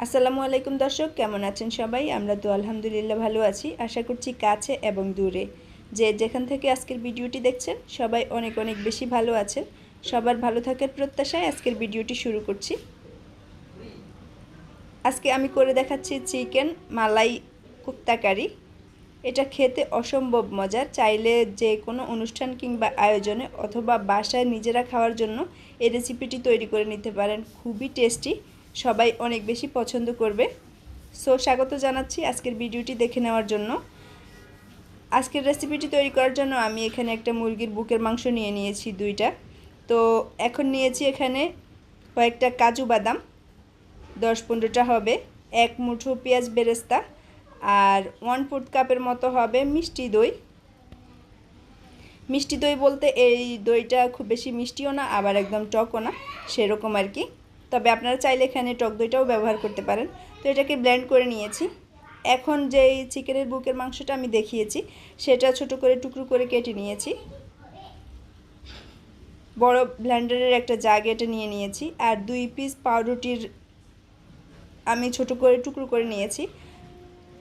আসসালামু আলাইকুম দর্শক, কেমন আছেন সবাই? আমরা তো আলহামদুলিল্লাহ ভালো আছি। আশা করছি কাছে এবং দূরে যে যেখান থেকে আজকের ভিডিওটি দেখছেন সবাই অনেক অনেক বেশি ভালো আছেন। সবার ভালো থাকার প্রত্যাশায় আজকের ভিডিওটি শুরু করছি। আজকে আমি করে দেখাচ্ছি চিকেন মালাই কোপ্তা কারি। এটা খেতে অসম্ভব মজার। চাইলে যে কোনো অনুষ্ঠান কিংবা আয়োজনে অথবা বাসায় নিজেরা খাওয়ার জন্য এই রেসিপিটি তৈরি করে নিতে পারেন। খুবই টেস্টি, সবাই অনেক বেশি পছন্দ করবে। সো স্বাগত জানাচ্ছি আজকের ভিডিওটি দেখে নেওয়ার জন্য। আজকের রেসিপিটি তৈরি করার জন্য আমি এখানে একটা মুরগির বুকের মাংস নিয়ে নিয়েছি দুইটা। তো এখন নিয়েছি এখানে কয়েকটা কাজু বাদাম, 10-15টা হবে, এক মুঠো পেঁয়াজ বেরেস্তা, আর 1/4 কাপের মতো হবে মিষ্টি দই। মিষ্টি দই বলতে এই দইটা খুব বেশি মিষ্টিও না আবার একদম টকও না, সেরকম আর কি। তবে আপনারা চাইলে এখানে টক দইটাও ব্যবহার করতে পারেন। তো এটাকে ব্লেন্ড করে নিয়েছি। এখন যেই চিকেনের বুকের মাংসটা আমি দেখিয়েছি সেটা ছোট করে টুকরো করে কেটে নিয়েছি। বড় ব্লেন্ডারের একটা জাগ এটা নিয়ে নিয়েছি। আর 2 পিস পাউরুটির আমি ছোট করে টুকরো করে নিয়েছি।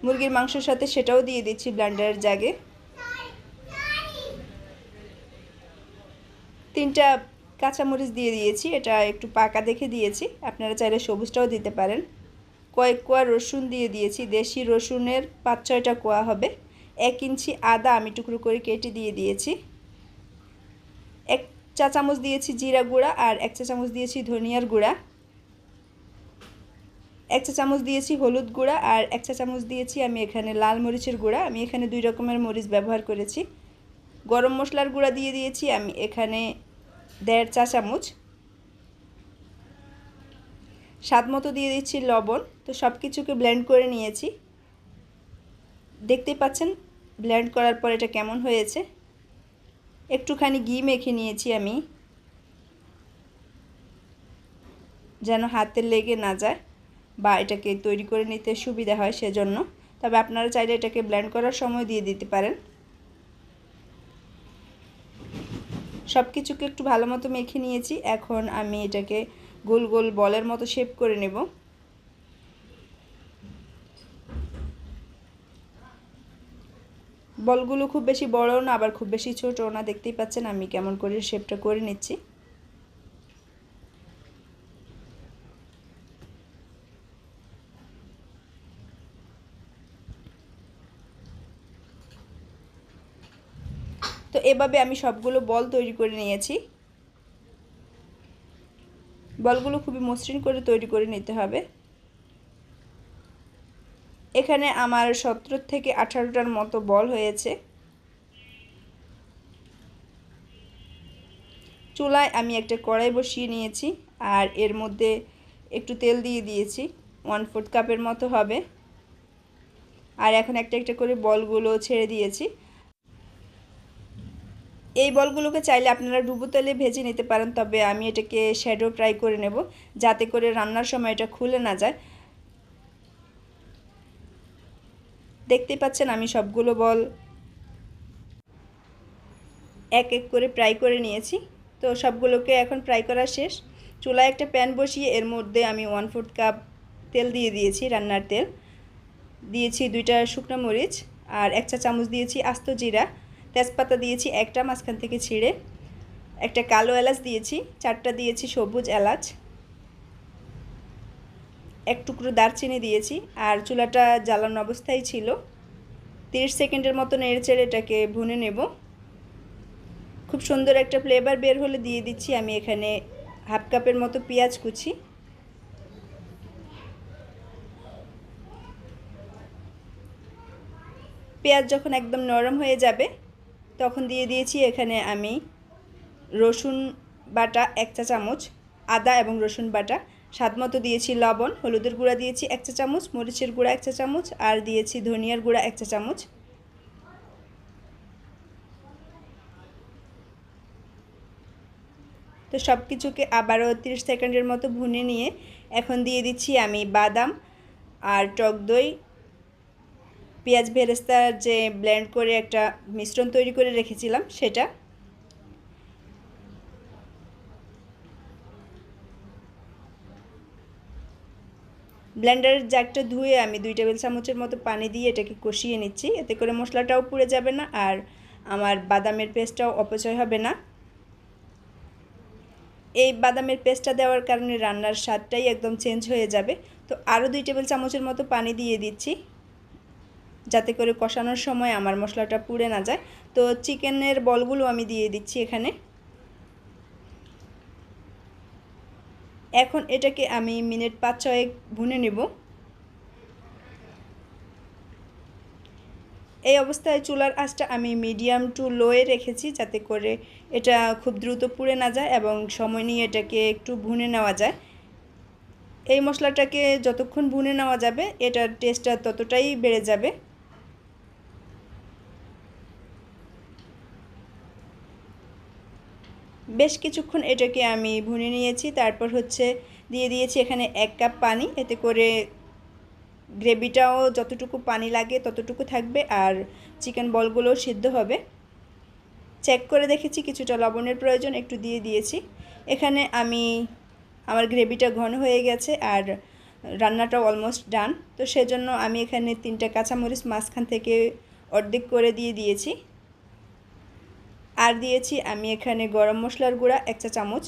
মুরগির মাংসের সাথে সেটাও দিয়ে দিচ্ছি ব্লেন্ডারের জাগে। 3টা কাঁচামরিচ দিয়ে দিয়েছি, এটা একটু পাকা দেখে দিয়েছি, আপনারা চাইলে সবুজটাও দিতে পারেন। কয়েক কোয়া রসুন দিয়ে দিয়েছি, দেশি রসুনের 5-6টা কোয়া হবে। 1 ইঞ্চি আদা আমি টুকরো করে কেটে দিয়ে দিয়েছি। 1 চা চামচ দিয়েছি জিরা গুঁড়া আর 1 চা চামচ দিয়েছি ধনিয়ার গুঁড়া। 1 চা চামচ দিয়েছি হলুদ গুঁড়া আর 1 চা চামচ দিয়েছি আমি এখানে লাল মরিচের গুঁড়া। আমি এখানে 2 রকমের মরিচ ব্যবহার করেছি। গরম মশলার গুঁড়া দিয়ে দিয়েছি আমি এখানে 1.5 চা চামচ। স্বাদ মতো দিয়ে দিচ্ছি লবণ। তো সব কিছুকে ব্লেন্ড করে নিয়েছি। দেখতেই পাচ্ছেন ব্লেন্ড করার পর এটা কেমন হয়েছে। একটুখানি ঘি মেখে নিয়েছি আমি, যেন হাতে লেগে না যায় বা এটাকে তৈরি করে নিতে সুবিধা হয় সেজন্য। তবে আপনারা চাইলে এটাকে ব্লেন্ড করার সময় দিয়ে দিতে পারেন। সব কিছুকে একটু ভালো মতো মেখে নিয়েছি। এখন আমি এটাকে গোল গোল বলের মতো শেপ করে নেব। বলগুলো খুব বেশি বড়ও না আবার খুব বেশি ছোটও না, দেখতেই পাচ্ছেন আমি কেমন করে শেপটা করে নিচ্ছি। তো এভাবে আমি সবগুলো বল তৈরি করে নিয়েছি। বলগুলো খুবই মসৃণ করে তৈরি করে নিতে হবে। এখানে আমার 17 থেকে 18টার মতো বল হয়েছে। চুলায় আমি একটা কড়াই বসিয়ে নিয়েছি আর এর মধ্যে একটু তেল দিয়ে দিয়েছি, 1/4 কাপের মতো হবে। আর এখন একটা একটা করে বলগুলো ছেড়ে দিয়েছি। এই বলগুলোকে চাইলে আপনারা ডুবো তেলে ভেজে নিতে পারেন, তবে আমি এটাকে শ্যাডো ফ্রাই করে নেব যাতে করে রান্নার সময় এটা খুলে না যায়। দেখতে পাচ্ছেন আমি সবগুলো বল এক এক করে ফ্রাই করে নিয়েছি। তো সবগুলোকে এখন ফ্রাই করা শেষ। চুলায় একটা প্যান বসিয়ে এর মধ্যে আমি 1/4 কাপ তেল দিয়ে দিয়েছি, রান্নার তেল দিয়েছি, 2টা শুকনো মরিচ আর 1 চা চামচ দিয়েছি আস্ত জিরা, তেজপাতা দিয়েছি একটা মাঝখান থেকে ছিঁড়ে, একটা কালো এলাচ দিয়েছি, 4টা দিয়েছি সবুজ এলাচ, এক টুকরো দারচিনি দিয়েছি। আর চুলাটা জ্বালানো অবস্থায় ছিল। 30 সেকেন্ডের মতো নেড়েচেড়ে এটাকে ভুনে নেব। খুব সুন্দর একটা ফ্লেভার বের হলে দিয়ে দিচ্ছি আমি এখানে 1/2 কাপের মতো পেঁয়াজ কুচি। পেঁয়াজ যখন একদম নরম হয়ে যাবে তখন দিয়ে দিয়েছি এখানে আমি রসুন বাটা 1 চা চামচ, আদা এবং রসুন বাটা, স্বাদ মতো দিয়েছি লবণ, হলুদের গুঁড়া দিয়েছি 1 চা চামচ, মরিচের গুঁড়া 1 চা চামচ আর দিয়েছি ধনিয়ার গুঁড়া 1 চা চামচ। তো সব কিছুকে আবারও 30 সেকেন্ডের মতো ভুনে নিয়ে এখন দিয়ে দিচ্ছি আমি বাদাম আর টক দই, পেঁয়াজ বেরেস্তা যে ব্লেন্ড করে একটা মিশ্রণ তৈরি করে রেখেছিলাম সেটা। ব্লেন্ডারের জারটা ধুয়ে আমি 2 টেবিল চামচের মতো পানি দিয়ে এটাকে কষিয়ে নিচ্ছি, এতে করে মশলাটাও পুড়ে যাবে না আর আমার বাদামের পেস্টটাও অপচয় হবে না। এই বাদামের পেস্টটা দেওয়ার কারণে রান্নার স্বাদটাই একদম চেঞ্জ হয়ে যাবে। তো আরও 2 টেবিল চামচের মতো পানি দিয়ে দিচ্ছি, যাতে করে কষানোর সময় আমার মশলাটা পুড়ে না যায়। তো চিকেনের বলগুলো আমি দিয়ে দিচ্ছি এখানে। এখন এটাকে আমি মিনিট 5-6 ভুনে নেব। এই অবস্থায় চুলার আঁচটা আমি মিডিয়াম টু লোয়ে রেখেছি, যাতে করে এটা খুব দ্রুত পুড়ে না যায় এবং সময় নিয়ে এটাকে একটু ভুনে নেওয়া যায়। এই মশলাটাকে যতক্ষণ ভুনে নেওয়া যাবে এটার টেস্টটা ততটাই বেড়ে যাবে। বেশ কিছুক্ষণ এটাকে আমি ভুনে নিয়েছি, তারপর দিয়ে দিয়েছি এখানে 1 কাপ পানি, এতে করে গ্রেভিটাও যতটুকু পানি লাগে ততটুকু থাকবে আর চিকেন বলগুলোও সিদ্ধ হবে। চেক করে দেখেছি কিছুটা লবণের প্রয়োজন, একটু দিয়ে দিয়েছি। এখানে আমার গ্রেভিটা ঘন হয়ে গেছে আর রান্নাটাও অলমোস্ট ডান। তো সেজন্য আমি এখানে 3টা কাঁচামরিচ মাঝখান থেকে অর্ধেক করে দিয়ে দিয়েছি। আর দিয়েছি আমি এখানে গরম মশলার গুঁড়া 1 চা চামচ।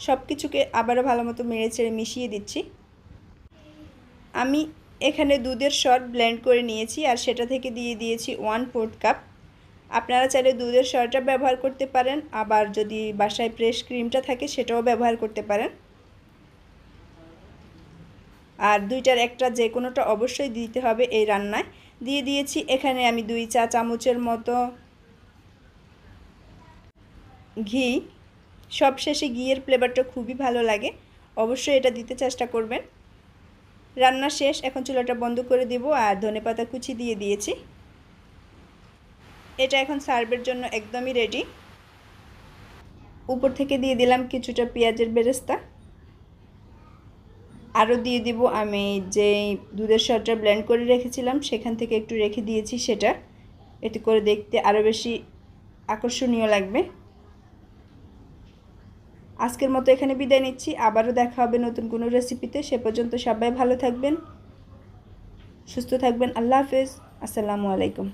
সব কিছুকে আবারও ভালো মতো নেড়েচেড়ে মিশিয়ে দিচ্ছি। আমি এখানে দুধের সর ব্লেন্ড করে নিয়েছি আর সেটা থেকে দিয়ে দিয়েছি 1/4 কাপ। আপনারা চাইলে দুধের সরটা ব্যবহার করতে পারেন, আবার যদি বাসায় ফ্রেশ ক্রিমটা থাকে সেটাও ব্যবহার করতে পারেন। আর 2টার একটা যে কোনোটা অবশ্যই দিতে হবে এই রান্নায়। দিয়ে দিয়েছি এখানে আমি 2 চা চামচের মতো ঘি। সবশেষে ঘিয়ের ফ্লেভারটা খুবই ভালো লাগে, অবশ্যই এটা দিতে চেষ্টা করবেন। রান্না শেষ, এখন চুলাটা বন্ধ করে দেব আর ধনেপাতা কুচি দিয়ে দিয়েছি। এটা এখন সার্ভের জন্য একদমই রেডি। উপর থেকে দিয়ে দিলাম কিছুটা পেঁয়াজের বেরেস্তা। আরও দিয়ে দিব আমি যে দুধের সরটা ব্লেন্ড করে রেখেছিলাম সেখান থেকে একটু রেখে দিয়েছি সেটা, এতে করে দেখতে আরও বেশি আকর্ষণীয় লাগবে। আজকের মতো এখানে বিদায় নিচ্ছি, আবারও দেখা হবে নতুন কোনো রেসিপিতে। সে পর্যন্ত সবাই ভালো থাকবেন, সুস্থ থাকবেন। আল্লাহ হাফেজ, আসসালামু আলাইকুম।